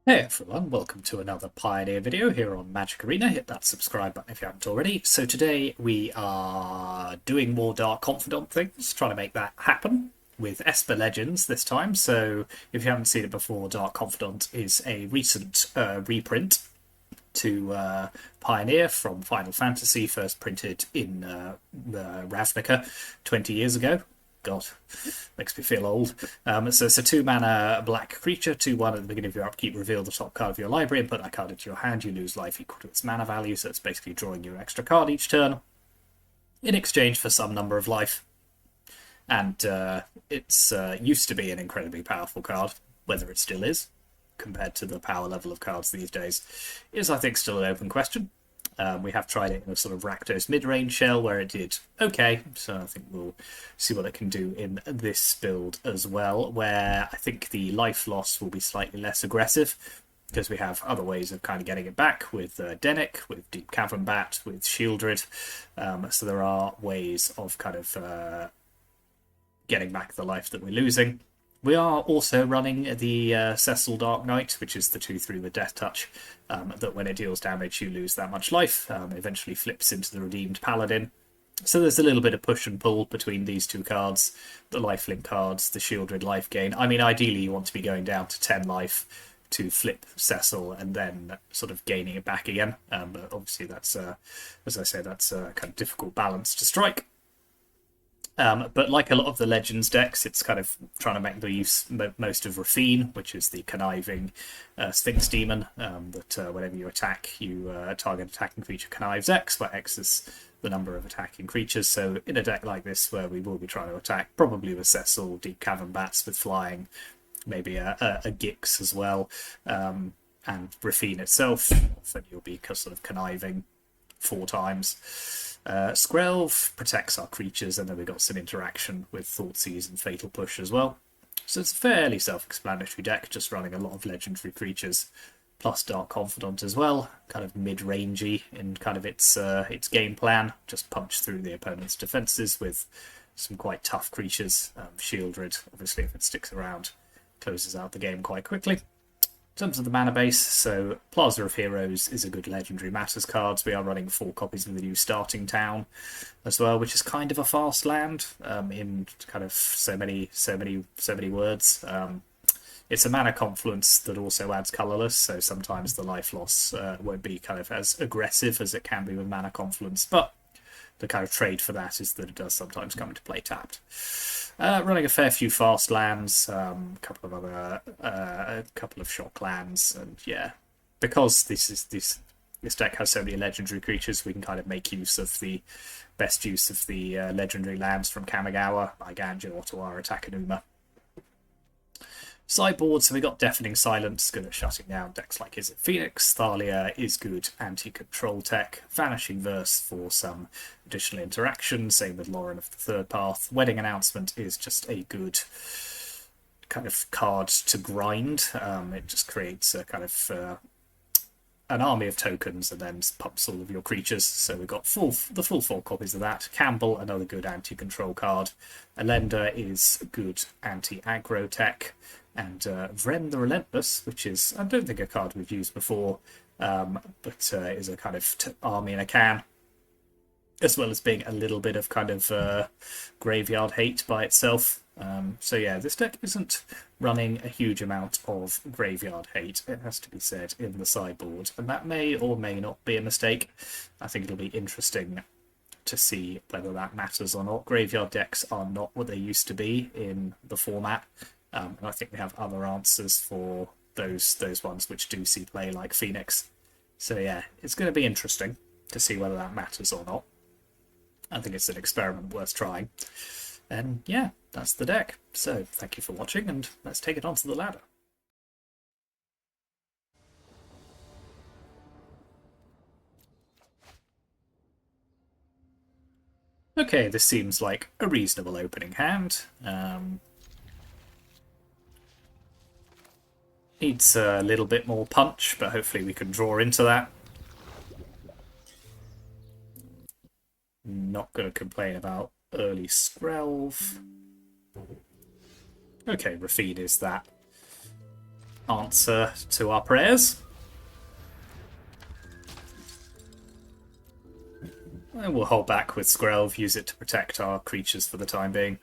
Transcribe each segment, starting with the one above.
Hey everyone, welcome to another Pioneer video here on Magic Arena. Hit that subscribe button if you haven't already. So today we are doing more Dark Confidant things, trying to make that happen with Esper Legends this time. So if you haven't seen it before, Dark Confidant is a recent reprint to Pioneer from Final Fantasy, first printed in Ravnica 20 years ago. God, makes me feel old. So it's a 2-mana black creature, 2/1 at the beginning of your upkeep, reveal the top card of your library and put that card into your hand. You lose life equal to its mana value, so it's basically drawing you an extra card each turn in exchange for some number of life. And it's used to be an incredibly powerful card, whether it still is, compared to the power level of cards these days, is I think still an open question. We have tried it in a sort of Rakdos mid-range shell where it did okay, so I think we'll see what it can do in this build as well, where I think the life loss will be slightly less aggressive because we have other ways of kind of getting it back with Denic, with Deep Cavern Bat, with Shieldred. So there are ways of kind of getting back the life that we're losing. We are also running the Cecil Dark Knight, which is the 2/3 with Death Touch, that when it deals damage you lose that much life, eventually flips into the Redeemed Paladin. So there's a little bit of push and pull between these two cards, the lifelink cards, the Shieldred life gain. I mean, ideally you want to be going down to 10 life to flip Cecil and then sort of gaining it back again. But obviously that's, as I say, that's a kind of difficult balance to strike. But like a lot of the Legends decks, it's kind of trying to make the use most of Rafine, which is the conniving Sphinx Demon, that whenever you attack, you target attacking creature connives X, where X is the number of attacking creatures. So in a deck like this, where we will be trying to attack, probably with Cecil, Deep Cavern Bats with flying, maybe a Gix as well, and Rafine itself, often you'll be sort of conniving 4 times. Skrelv protects our creatures, and then we've got some interaction with Thoughtseize and Fatal Push as well. So it's a fairly self-explanatory deck, just running a lot of legendary creatures, plus Dark Confidant as well, kind of mid-rangey in kind of its game plan. Just punch through the opponent's defenses with some quite tough creatures. Shieldred, obviously, if it sticks around, closes out the game quite quickly. In terms of the mana base, so Plaza of Heroes is a good legendary matters cards. We are running 4 copies of the new Starting Town as well, which is kind of a fast land in kind of so many words. It's a mana confluence that also adds colorless, so sometimes the life loss won't be kind of as aggressive as it can be with mana confluence, but the kind of trade for that is that it does sometimes come into play tapped. Running a fair few fast lands, a couple of shock lands, and yeah, because this deck has so many legendary creatures, we can kind of make use of the best use of the legendary lands from Kamigawa, Eiganjo, Ottawa, Takanuma. Sideboard, so we got Deafening Silence, good at shutting down decks like Is It Phoenix. Thalia is good anti-control tech. Vanishing Verse for some additional interaction, same with Lauren of the Third Path. Wedding Announcement is just a good kind of card to grind. It just creates a kind of an army of tokens and then pumps all of your creatures. So we've got the full 4 copies of that. Campbell, another good anti-control card. Elenda is good anti-aggro tech. And Vren the Relentless, which is, I don't think, a card we've used before, but is a kind of army in a can, as well as being a little bit of kind of graveyard hate by itself. So yeah, this deck isn't running a huge amount of graveyard hate, it has to be said, in the sideboard, and that may or may not be a mistake. I think it'll be interesting to see whether that matters or not. Graveyard decks are not what they used to be in the format. And I think we have other answers for those ones which do see play, like Phoenix. So yeah, it's going to be interesting to see whether that matters or not. I think it's an experiment worth trying. And yeah, that's the deck. So thank you for watching, and let's take it onto the ladder. Okay, this seems like a reasonable opening hand. Needs a little bit more punch, but hopefully we can draw into that. Not going to complain about early Skrelv. Okay, Rafine is that. answer to our prayers. And we'll hold back with Skrelv, use it to protect our creatures for the time being.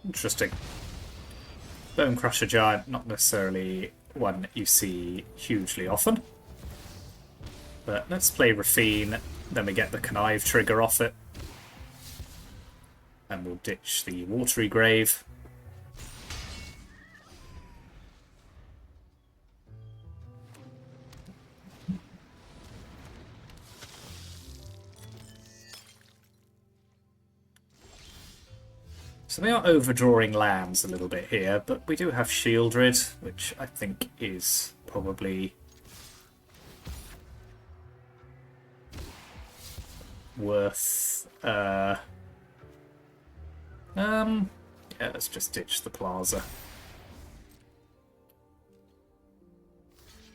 Interesting. Bone Crusher Giant, not necessarily one you see hugely often. But let's play Rafine, then we get the Connive trigger off it. And we'll ditch the Watery Grave. So we are overdrawing lands a little bit here, but we do have Shieldred, which I think is probably worth... yeah, let's just ditch the Plaza.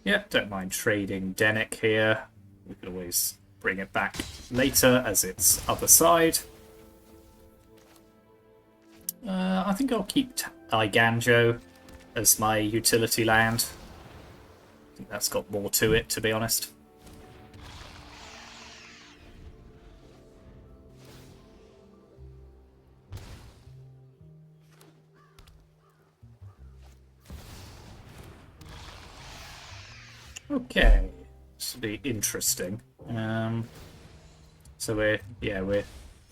Yeah, don't mind trading Denick here. We can always bring it back later as its other side. I think I'll keep Iganjo as my utility land. I think that's got more to it, to be honest. Okay, this will be interesting. So we're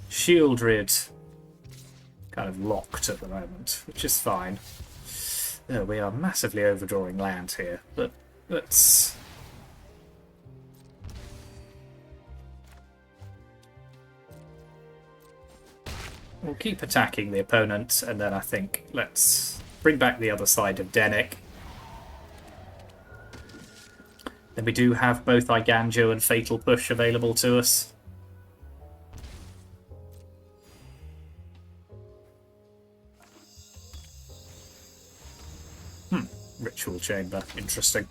Shieldred kind of locked at the moment, which is fine. We are massively overdrawing land here, but let's... We'll keep attacking the opponent, and then I think let's bring back the other side of Denick. Then we do have both Iganjo and Fatal Push available to us. Ritual Chamber, interesting.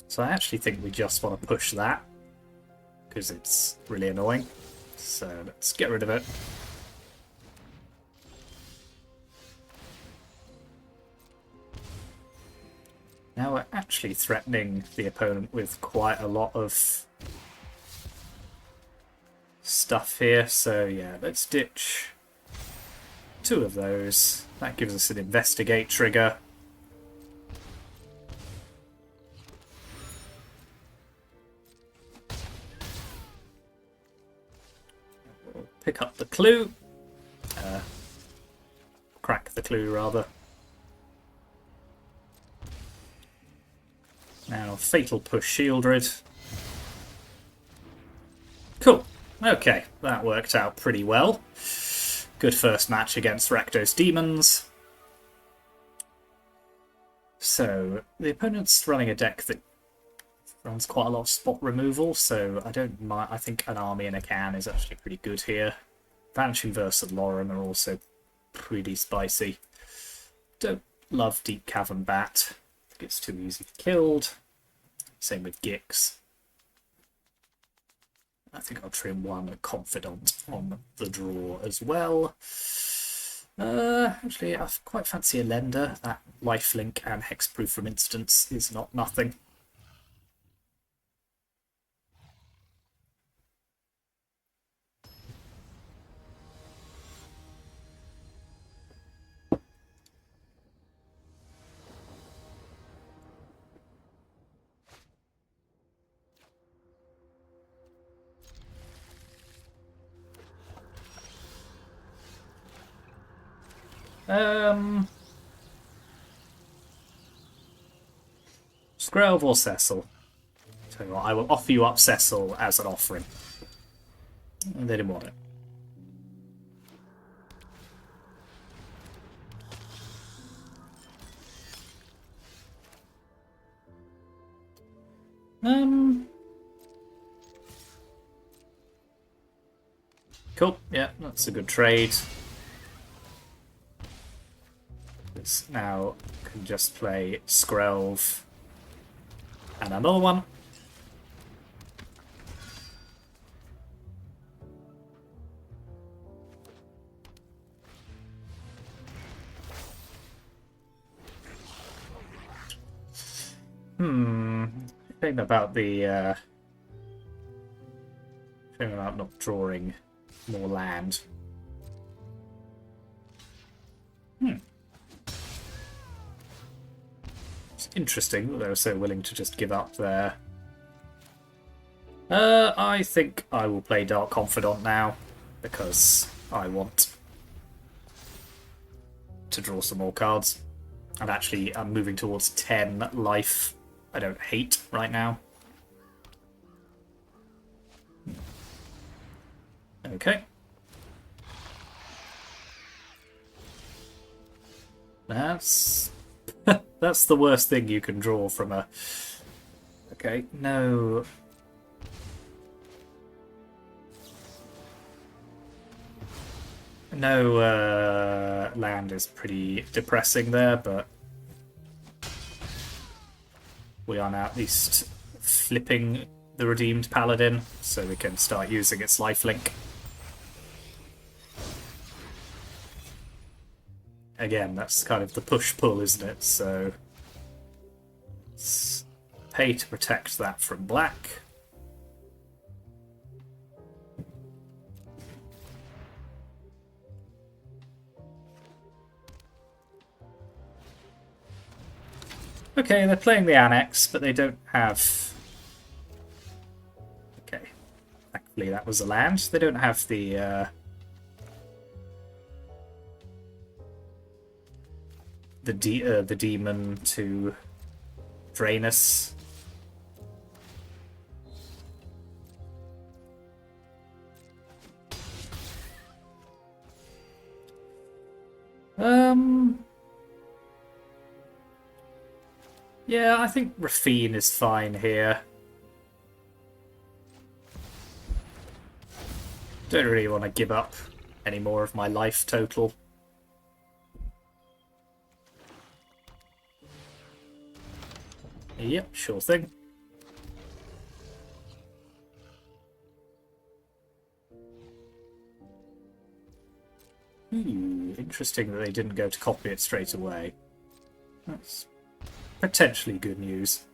So I actually think we just want to push that, because it's really annoying. So let's get rid of it. Now we're actually threatening the opponent with quite a lot of stuff here. So yeah, let's ditch 2 of those. That gives us an Investigate trigger. We'll pick up the clue. Crack the clue, rather. Now, Fatal Push Shieldred. Cool. Okay, that worked out pretty well. Good first match against Rakdos Demons. So, the opponent's running a deck that runs quite a lot of spot removal, so I don't mind. I think an army and a can is actually pretty good here. Vanishing Verse and Lauren are also pretty spicy. Don't love Deep Cavern Bat. It's too easy killed. Same with Gix. I think I'll trim one Confidant on the draw as well. Actually, I quite fancy a Lender. That lifelink and hexproof from instance is not nothing. Skrelv or Cecil? Tell you what, I will offer you up Cecil as an offering. They didn't want it. Cool, yeah, that's a good trade. This now can just play Skrelv and another one. Thing about the thing about not drawing more land. It's interesting that they were so willing to just give up there. I think I will play Dark Confidant now because I want to draw some more cards. And actually, I'm moving towards 10 life. I don't hate right now. Okay. That's that's the worst thing you can draw from a... Okay, no... No land is pretty depressing there, but we are now at least flipping the Redeemed Paladin, so we can start using its lifelink. Again, that's kind of the push-pull, isn't it? So let's pay to protect that from black. Okay, they're playing the Annex, but they don't have... Okay, thankfully that was a land. They don't have the demon to drain us. Yeah, I think Rafine is fine here. Don't really want to give up any more of my life total. Yep, sure thing. Interesting that they didn't go to copy it straight away. That's potentially good news.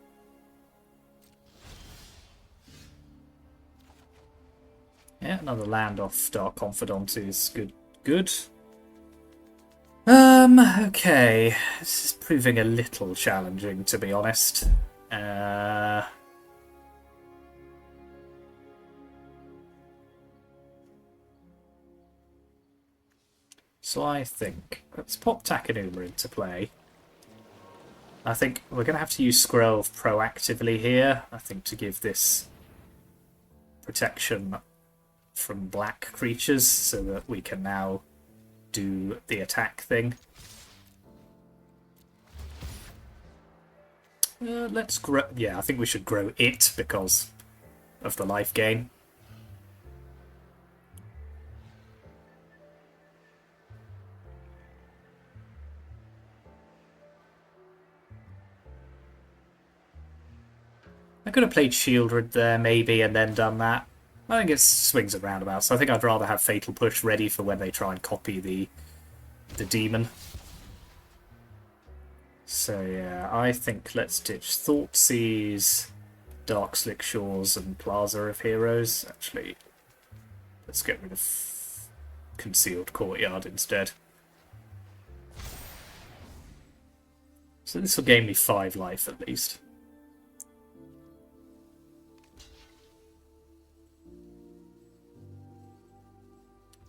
Yeah, another land off Dark Confidant is good. Okay. This is proving a little challenging, to be honest. So I think let's pop Takenuma into play. I think we're going to have to use Skrelv proactively here, I think, to give this protection from black creatures so that we can now do the attack thing. Let's grow... Yeah, I think we should grow it because of the life gain. I could have played Shieldred there, maybe, and then done that. I think it swings and roundabouts. So I think I'd rather have Fatal Push ready for when they try and copy the demon. So yeah, I think let's ditch Thoughtseize, Dark Slick Shores, and Plaza of Heroes. Actually, let's get rid of Concealed Courtyard instead. So this will gain me 5 life at least.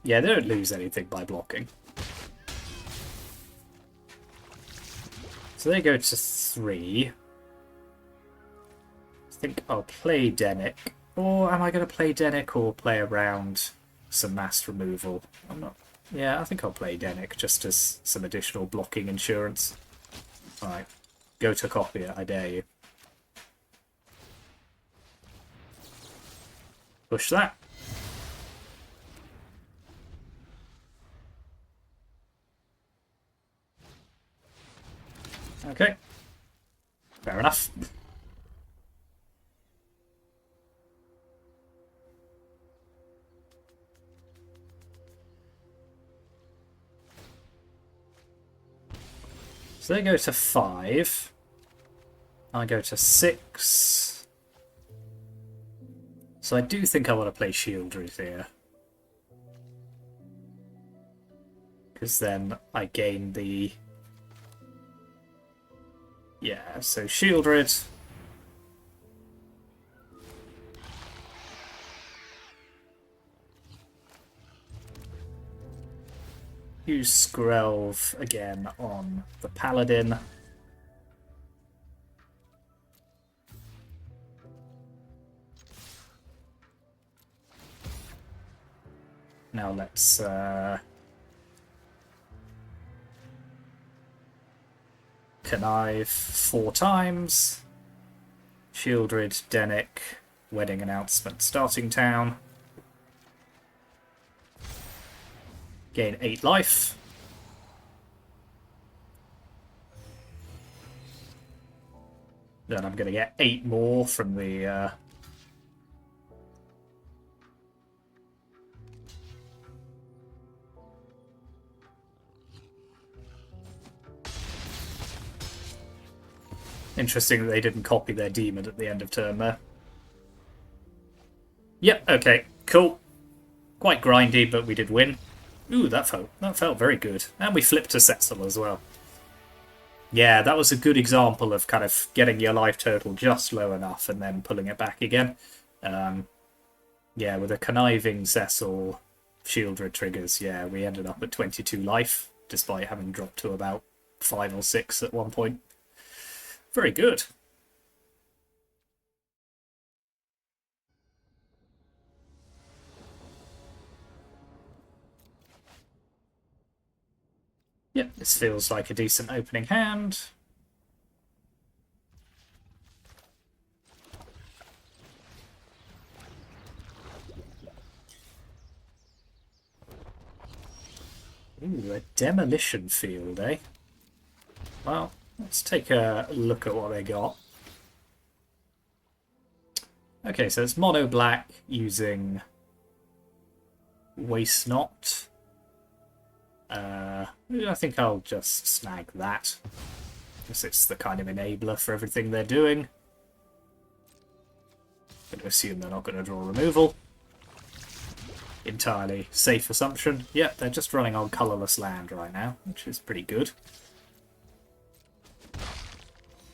Yeah, they don't lose anything by blocking. So they go to 3. I think I'll play Denick. Or am I going to play Denick or play around some mass removal? I'm not... Yeah, I think I'll play Denick just as some additional blocking insurance. Alright, go to copy it, I dare you. Push that. Okay. Fair enough. So they go to 5. I go to 6. So I do think I want to play Shieldred here. Because then I gain the... Yeah, so Shieldred. Use Skrelv again on the Paladin. Now let's connive 4 times. Shieldred, Dennick, Wedding Announcement, Starting Town. Gain 8 life. Then I'm going to get 8 more from the... Interesting that they didn't copy their demon at the end of turn there. Yep, okay, cool. Quite grindy, but we did win. Ooh, that felt very good. And we flipped to Cecil as well. Yeah, that was a good example of kind of getting your life total just low enough and then pulling it back again. Yeah, with a conniving Cecil, Shieldred triggers, yeah, we ended up at 22 life, despite having dropped to about 5 or 6 at one point. Very good. Yep, this feels like a decent opening hand. Ooh, a demolition field, eh? Well, let's take a look at what they got. Okay, so it's mono black using Waste Not. I think I'll just snag that, because it's the kind of enabler for everything they're doing. I'm going to assume they're not going to draw removal. Entirely safe assumption. Yep, they're just running on colourless land right now, which is pretty good.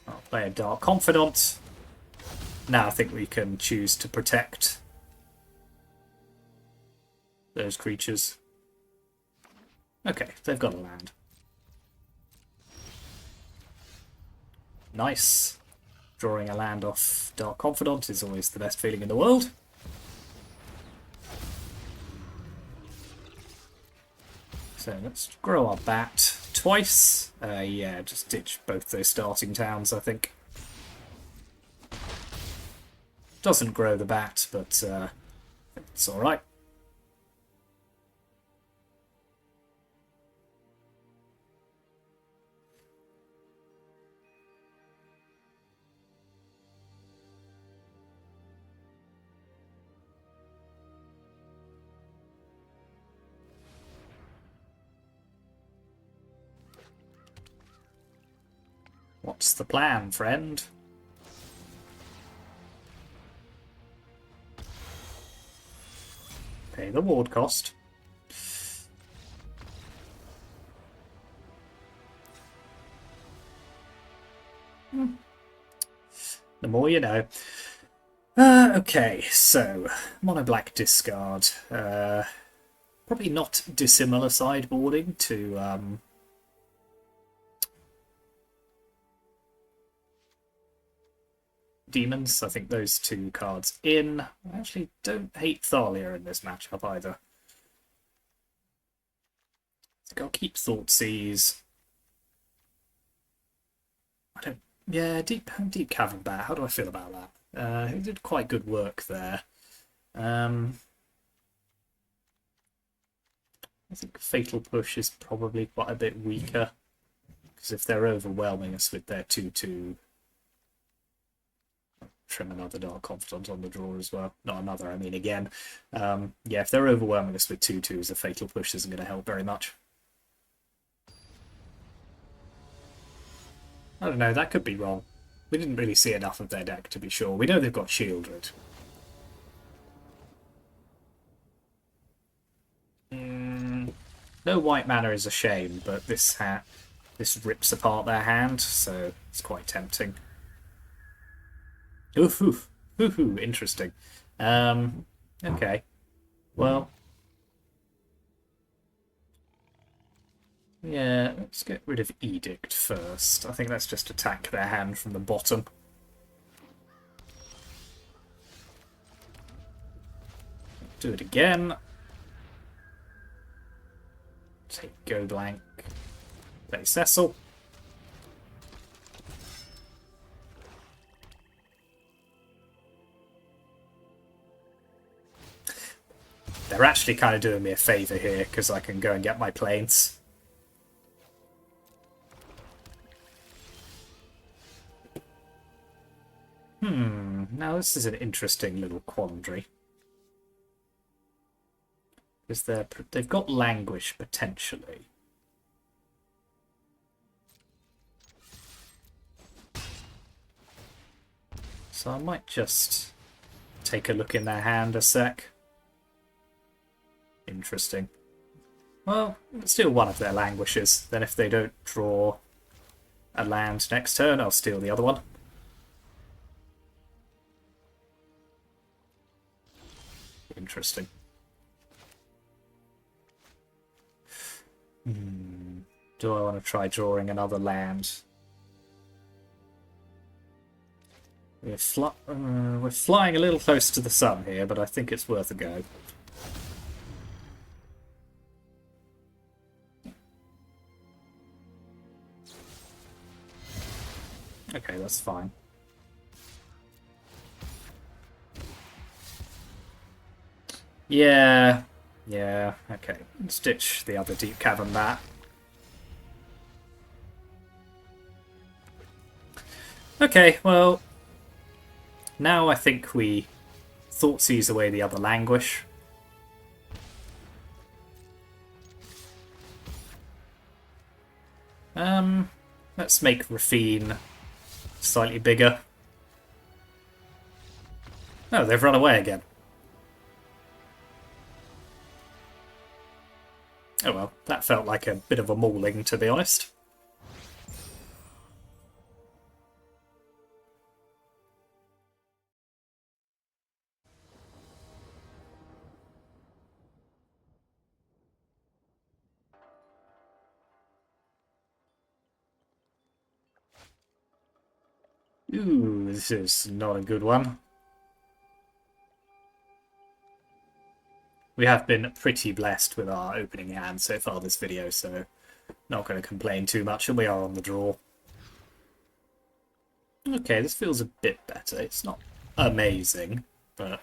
I'll play a Dark Confidant. Now I think we can choose to protect those creatures. Okay, they've got a land. Nice. Drawing a land off Dark Confidant is always the best feeling in the world. So let's grow our bat twice. Yeah, just ditch both those starting towns, I think. Doesn't grow the bat, but it's alright. What's the plan, friend? Pay the ward cost. The more you know. Okay, so mono black discard. Probably not dissimilar sideboarding to demons. I think those 2 cards in. I actually don't hate Thalia in this matchup either. So I'll keep Thoughtseize. I don't. Yeah, deep Cavern Bat. How do I feel about that? He did quite good work there. I think Fatal Push is probably quite a bit weaker, because if they're overwhelming us with their 2/2, trim another Dark Confidant on the draw as well. Not another, I mean again. Yeah, if they're overwhelming us with 2/2s, a Fatal Push isn't going to help very much. I don't know, that could be wrong. We didn't really see enough of their deck, to be sure. We know they've got Shieldred. No white mana is a shame, but this rips apart their hand, so it's quite tempting. Oof, oof. Ooh, interesting. Okay. Well, yeah, let's get rid of Edict first. I think let's just attack their hand from the bottom. Do it again. Take go blank. Play Cecil. They're actually kind of doing me a favour here, because I can go and get my planes. Now this is an interesting little quandary. Because they've got Languish, potentially. So I might just take a look in their hand a sec. Interesting. Well, steal one of their Languishes. Then if they don't draw a land next turn, I'll steal the other one. Interesting. Do I want to try drawing another land? We're flying a little close to the sun here, but I think it's worth a go. Okay, that's fine. Yeah, okay. Let's ditch the other Deep Cavern Bat. Okay, well, now I think we Thoughtseize away the other Languish. Let's make Rafine slightly bigger. Oh, they've run away again. Oh well, that felt like a bit of a mauling, to be honest. Ooh, this is not a good one. We have been pretty blessed with our opening hand so far this video, so not going to complain too much, and we are on the draw. Okay, this feels a bit better. It's not amazing, but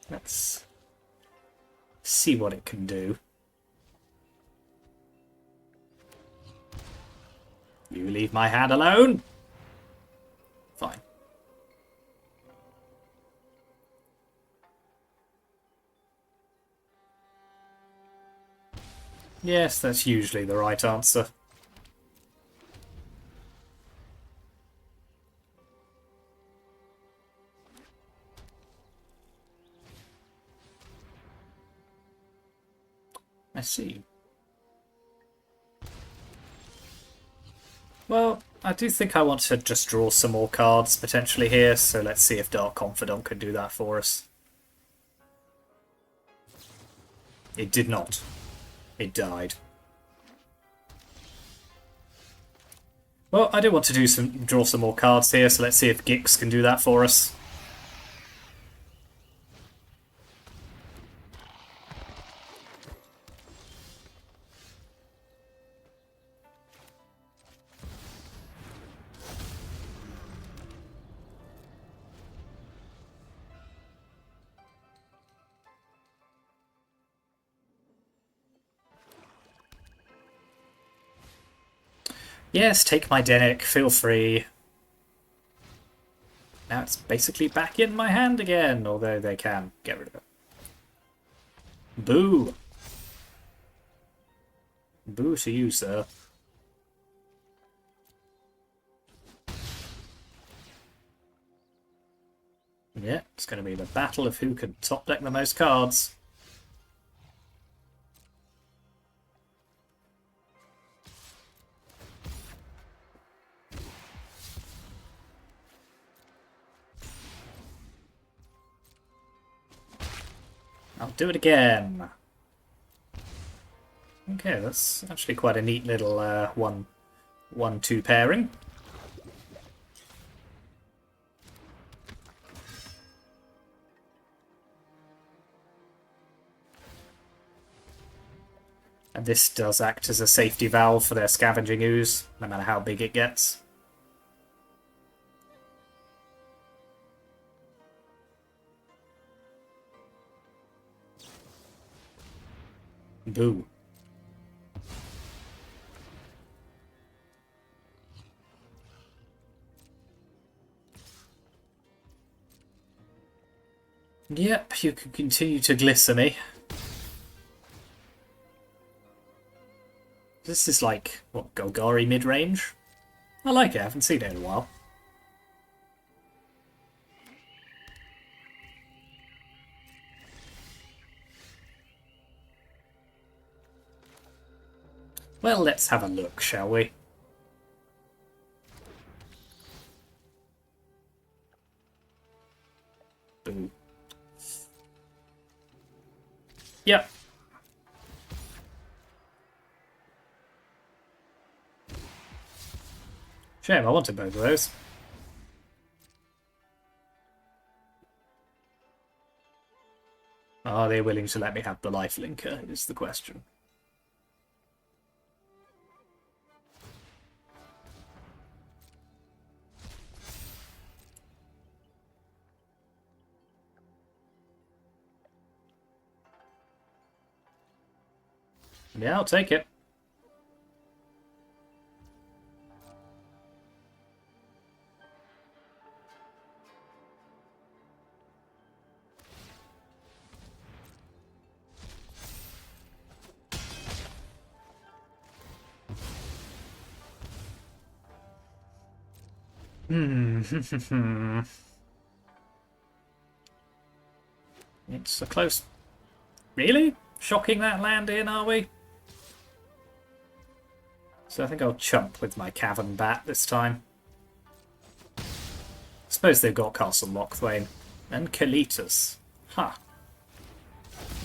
let's see what it can do. You leave my hand alone? Fine. Yes, that's usually the right answer. I see. Well, I do think I want to just draw some more cards potentially here, so let's see if Dark Confidant can do that for us. It did not. It died. Well, I do want to draw some more cards here, so let's see if Gix can do that for us. Yes, take my Denic, feel free. Now it's basically back in my hand again, although they can get rid of it. Boo! Boo to you, sir. Yeah, it's going to be the battle of who can top deck the most cards. I'll do it again. Okay, that's actually quite a neat little 1-1-2 pairing. And this does act as a safety valve for their scavenging ooze, no matter how big it gets. Boo. Yep, you can continue to glisten me. This is like, what, Golgari mid-range? I like it, I haven't seen it in a while. Well, let's have a look, shall we? Boo. Yep. Shame, I wanted both of those. Are they willing to let me have the life linker, is the question. Yeah, I'll take it. It's a close... Really? Shocking that land in, are we? So I think I'll chump with my Cavern Bat this time. I suppose they've got Castle Lochthwain. And Kalitas. Huh.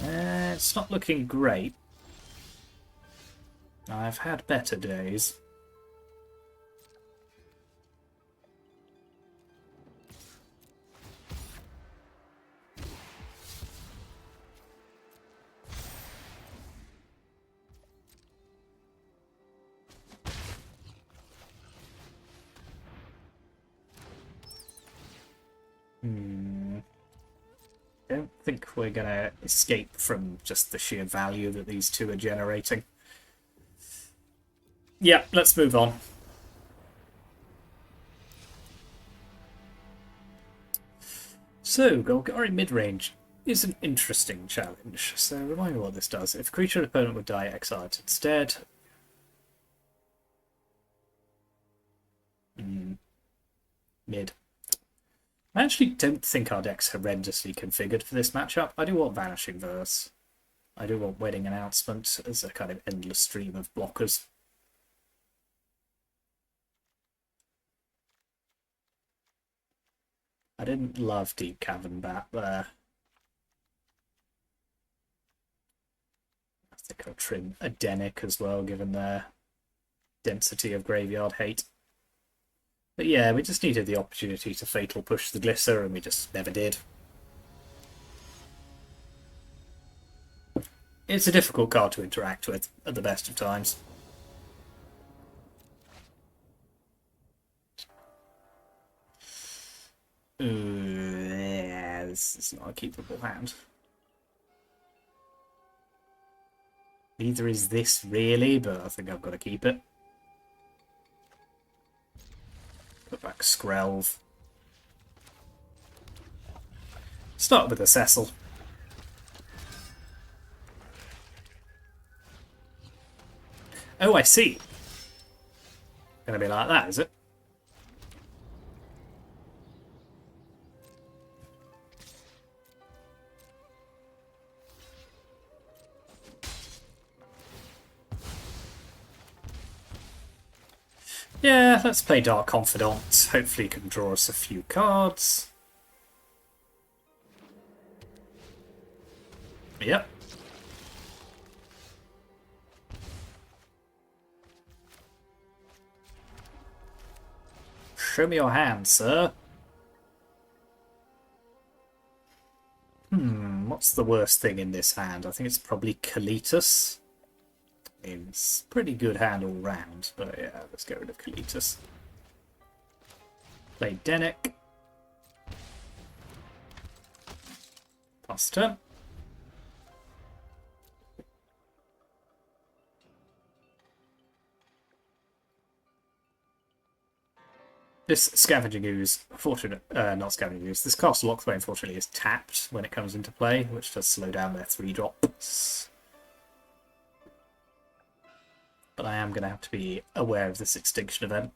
It's not looking great. I've had better days. Don't think we're going to escape from just the sheer value that these two are generating. Yeah, let's move on. So, Golgari midrange is an interesting challenge. So, remind me what this does. If a creature or opponent would die, exile it instead. Mid. I actually don't think our deck's horrendously configured for this matchup. I do want Vanishing Verse. I do want Wedding Announcement as a kind of endless stream of blockers. I didn't love Deep Cavern Bat there. I think I'll trim Adenic as well, given their density of graveyard hate. But yeah, we just needed the opportunity to Fatal Push the Glisser, and we just never did. It's a difficult card to interact with at the best of times. Yeah, this is not a keepable hand. Neither is this really, but I think I've got to keep it. Put back Skrelv. Start with a Cecil. Oh, I see. Gonna be like that, is it? Yeah, let's play Dark Confidant. Hopefully he can draw us a few cards. Yep. Show me your hand, sir. What's the worst thing in this hand? I think it's probably Kalitas. It's a pretty good hand all round, but yeah, let's get rid of Kalitas. Play Denick. Pass turn. This Scavenging Ooze, not Scavenging Ooze, this Castle Lockthway unfortunately is tapped when it comes into play, which does slow down their 3-drops. But I am going to have to be aware of this extinction event.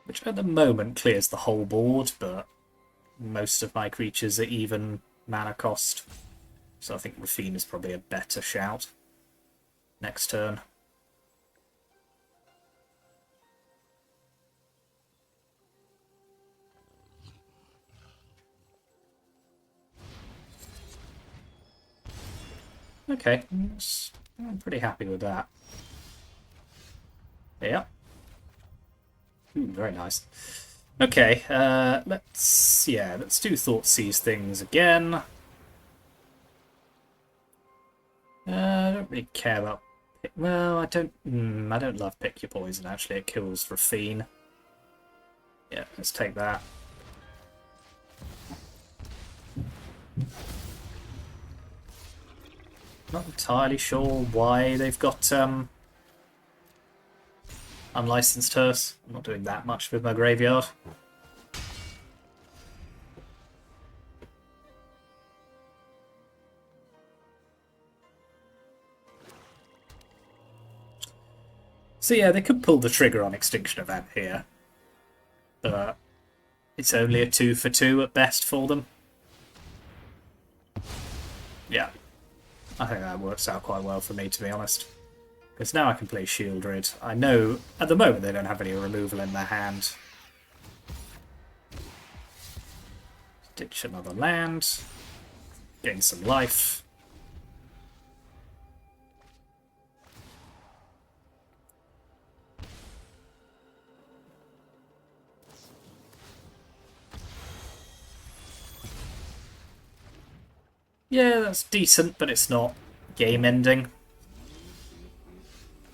Which at the moment clears the whole board, but most of my creatures are even mana cost. So I think Rafine is probably a better shout next turn. Okay, I'm pretty happy with that. Yeah. Very nice. Okay, let's do Thoughtseize things again. I don't really care about. Well, I don't love Pick Your Poison. Actually, it kills Rafine. Yeah, let's take that. Not entirely sure why they've got Unlicensed Hearse. I'm not doing that much with my graveyard. So yeah, they could pull the trigger on Extinction Event here. But it's only a 2-for-2 at best for them. Yeah. I think that works out quite well for me, to be honest. Because now I can play Shieldred. I know, at the moment, they don't have any removal in their hand. Ditch another land. Gain some life. Yeah, that's decent, but it's not game-ending.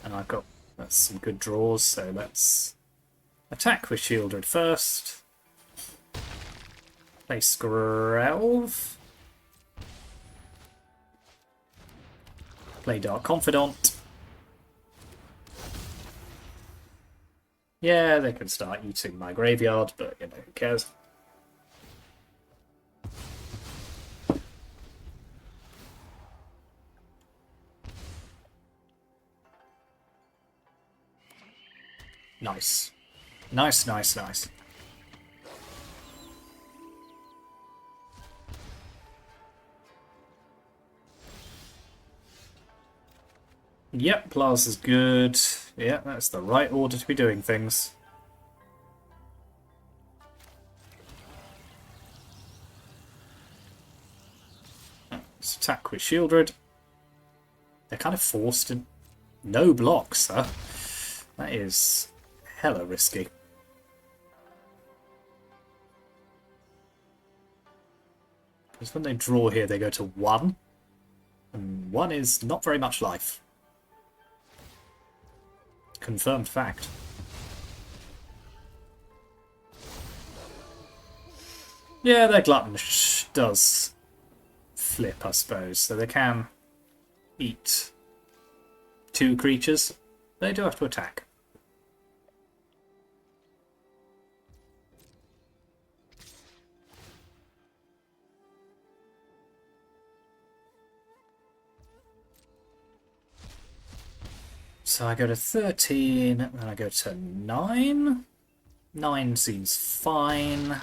And I've got some good draws, so let's attack with Shieldred first. Play Skrelv. Play Dark Confidant. Yeah, they can start eating my graveyard, but you know, who cares? Nice. Nice, nice, nice. Yep, Plaza's good. Yeah, that's the right order to be doing things. Let's attack with Shieldred. They're kind of forced to... No blocks, huh? That is hella risky. Because when they draw here, they go to 1. And 1 is not very much life. Confirmed fact. Yeah, their glutton does flip, I suppose. So they can eat 2 creatures. They do have to attack. So I go to 13, then I go to 9. 9 seems fine.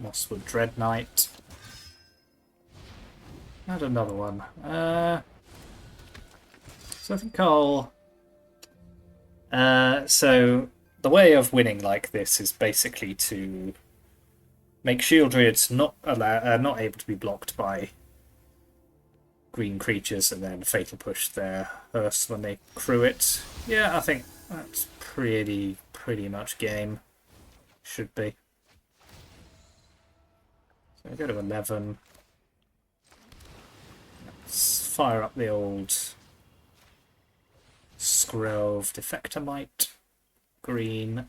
Mosswood Dread Knight. add another one. So I think I'll... so the way of winning like this is basically to make Shieldred's not able to be blocked by green creatures, and then Fatal Push their hearse when they crew it. Yeah, I think that's pretty much game. Should be. So I go to 11. Let's fire up the old Scrove Defectomite. Green.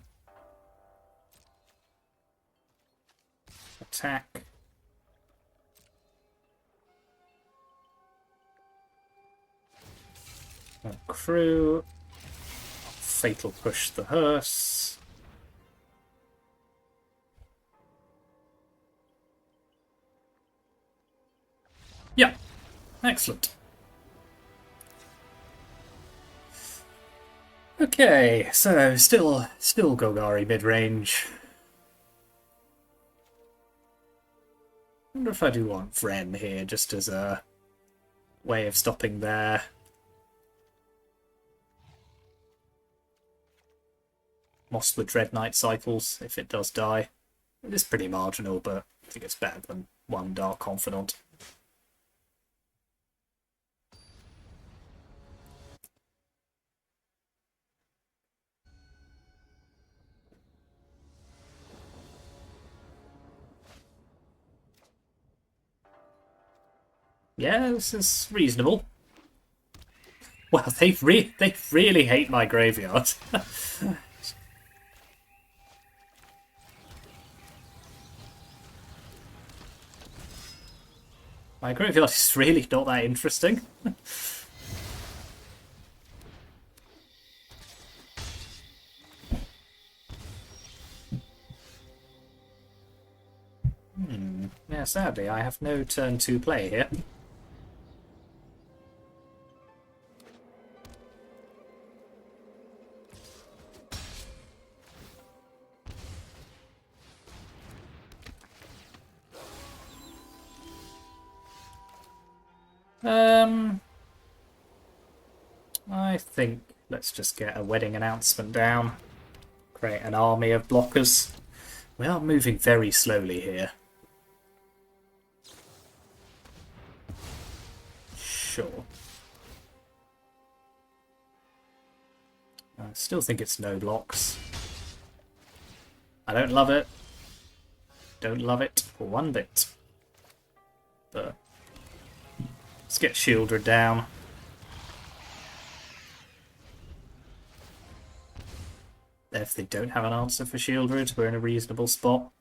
Attack. And crew. Fatal Push the hearse. Yeah, excellent. Okay, so still Golgari mid-range. I wonder if I do want Vren here, just as a way of stopping their Mosswood Dread Knight cycles, if it does die. It is pretty marginal, but I think it's better than one Dark Confidant. Yeah, this is reasonable. Well, they really hate my graveyard. My graveyard is really not that interesting. Yeah, sadly, I have no turn 2 play here. I think let's just get a wedding announcement down. Create an army of blockers. We are moving very slowly here. Sure. I still think it's no blocks. I don't love it. Don't love it for one bit. But let's get Shieldred down. If they don't have an answer for Shieldred, we're in a reasonable spot.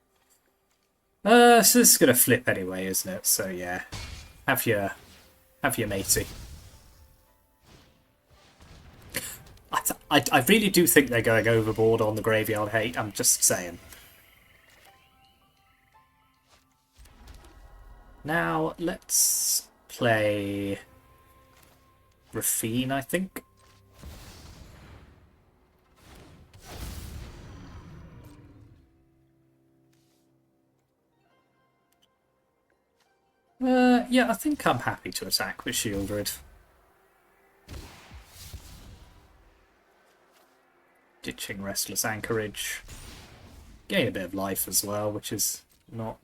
So this is going to flip anyway, isn't it? So yeah, have your matey. I really do think they're going overboard on the graveyard hate. I'm just saying. Now let's play Rafine, I think. Yeah, I think I'm happy to attack with Shieldred. Ditching Restless Anchorage. Gain a bit of life as well, which is not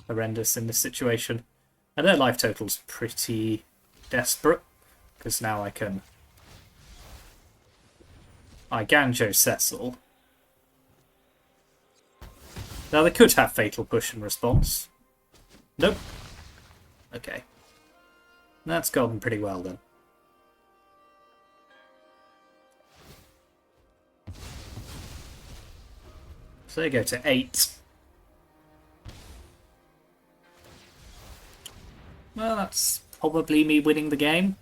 horrendous in this situation. And their life total's pretty desperate, because now I Ganjo Cecil. Now they could have Fatal Push in response. Nope. Okay. That's gone pretty well then. So they go to 8. Well, that's probably me winning the game.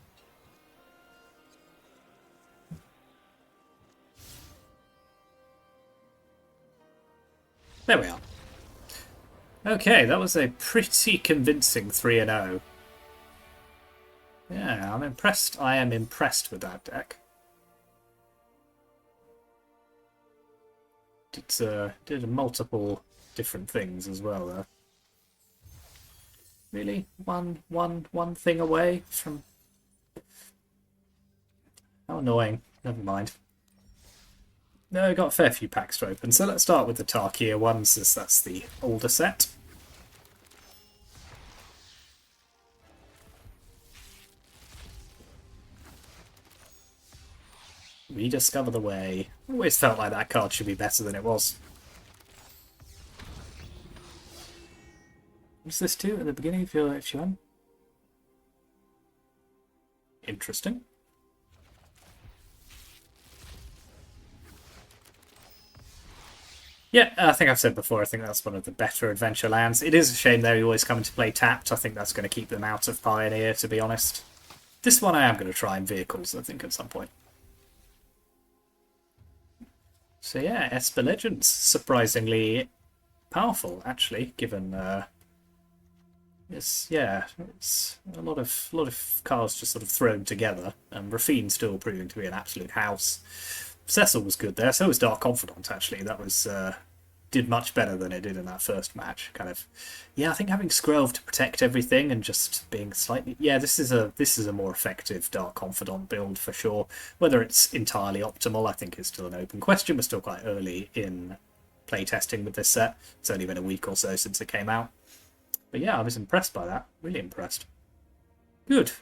There we are. Okay, that was a pretty convincing 3-0. Yeah, I'm impressed. I am impressed with that deck. Did multiple different things as well, though. Really? One thing away from... How annoying. Never mind. No, I got a fair few packs to open, so let's start with the Tarkia ones, as that's the older set. Rediscover the Way. Always felt like that card should be better than it was. What's this too at the beginning of your FUM? Interesting. Yeah, I think I've said before, I think that's one of the better adventure lands. It is a shame they always come into play tapped. I think that's going to keep them out of Pioneer, to be honest. This one I am going to try in vehicles, I think, at some point. So yeah, Esper Legends, surprisingly powerful, actually, given it's a lot of cards just sort of thrown together, and Rafine still proving to be an absolute house. Cecil was good there, so was Dark Confidant, actually. That was did much better than it did in that first match. Kind of, yeah, I think having Skrelv to protect everything and just being slightly, yeah, this is a more effective Dark Confidant build for sure. Whether it's entirely optimal, I think is still an open question. We're still quite early in playtesting with this set. It's only been a week or so since it came out. But yeah, I was impressed by that. Really impressed. Good.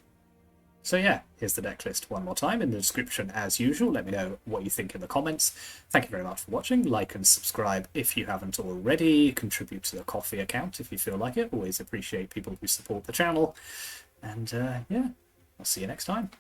So yeah, here's the deck list one more time in the description as usual. Let me know what you think in the comments. Thank you very much for watching. Like and subscribe if you haven't already. Contribute to the Ko-fi account if you feel like it. Always appreciate people who support the channel. And yeah, I'll see you next time.